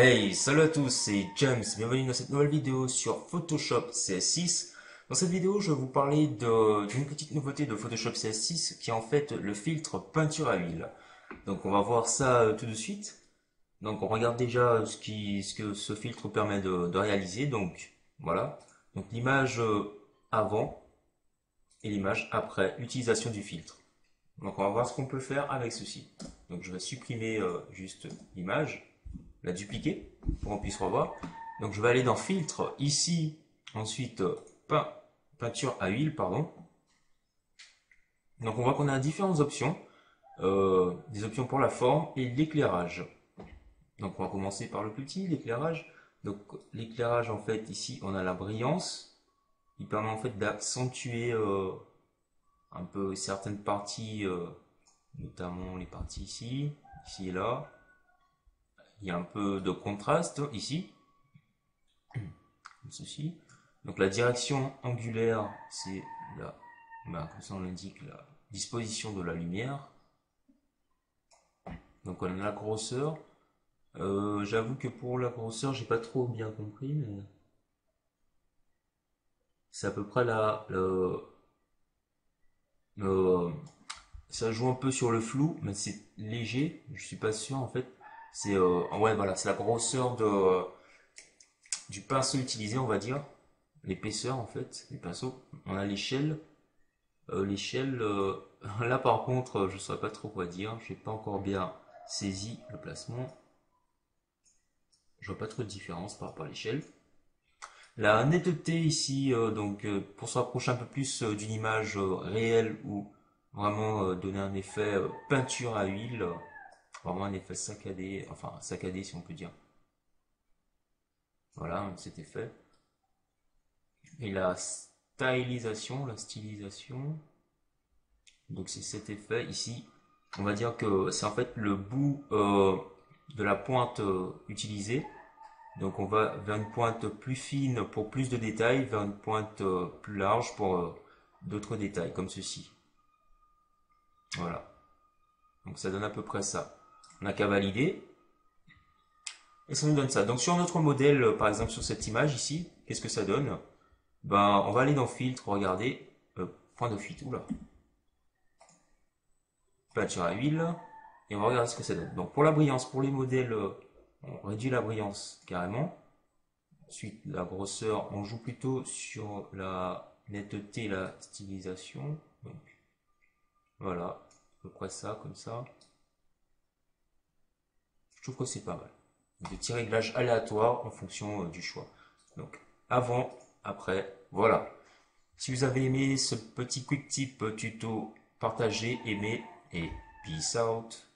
Hey, salut à tous, c'est James, bienvenue dans cette nouvelle vidéo sur Photoshop CS6. Dans cette vidéo, je vais vous parler d'une petite nouveauté de Photoshop CS6 qui est en fait le filtre peinture à huile. Donc on va voir ça tout de suite. Donc on regarde déjà ce que ce filtre permet de réaliser. Donc voilà, donc l'image avant et l'image après utilisation du filtre. Donc on va voir ce qu'on peut faire avec ceci. Donc je vais supprimer juste l'image, la dupliquer pour qu'on puisse revoir. Donc je vais aller dans filtre ici, ensuite peinture à huile, pardon. Donc on voit qu'on a différentes options, des options pour la forme et l'éclairage. Donc on va commencer par le plus petit, l'éclairage. Donc l'éclairage en fait ici on a la brillance, il permet en fait d'accentuer un peu certaines parties, notamment les parties ici et là. Il y a un peu de contraste ici, comme ceci. Donc la direction angulaire, c'est comme ça on l'indique, la disposition de la lumière. Donc on a la grosseur. J'avoue que pour la grosseur, j'ai pas trop bien compris, mais c'est à peu près le- ça joue un peu sur le flou, mais c'est léger. Je suis pas sûr en fait. C'est ouais voilà, c'est la grosseur du pinceau utilisé, on va dire, l'épaisseur en fait, des pinceaux. On a l'échelle. L'échelle, là par contre, je ne saurais pas trop quoi dire. J'ai pas encore bien saisi le placement. Je vois pas trop de différence par rapport à l'échelle. La netteté ici, pour se rapprocher un peu plus d'une image réelle ou vraiment donner un effet peinture à huile, vraiment un effet saccadé, enfin saccadé si on peut dire. Voilà, cet effet. Et la stylisation, donc c'est cet effet ici. On va dire que c'est en fait le bout de la pointe utilisée. Donc on va vers une pointe plus fine pour plus de détails, vers une pointe plus large pour d'autres détails, comme ceci. Voilà. Donc ça donne à peu près ça. On n'a qu'à valider. Et ça nous donne ça. Donc sur notre modèle, par exemple sur cette image ici, qu'est-ce que ça donne? Ben, on va aller dans filtre, regarder, point de fuite, oula, peinture à huile, et on va regarder ce que ça donne. Donc pour la brillance, pour les modèles, on réduit la brillance carrément. Ensuite, la grosseur, on joue plutôt sur la netteté, la stylisation. Donc, voilà, à peu près ça, comme ça. Je trouve que c'est pas mal. Des petits réglages aléatoires en fonction du choix. Donc, avant, après, voilà. Si vous avez aimé ce petit quick tip tuto, partagez, aimez et peace out.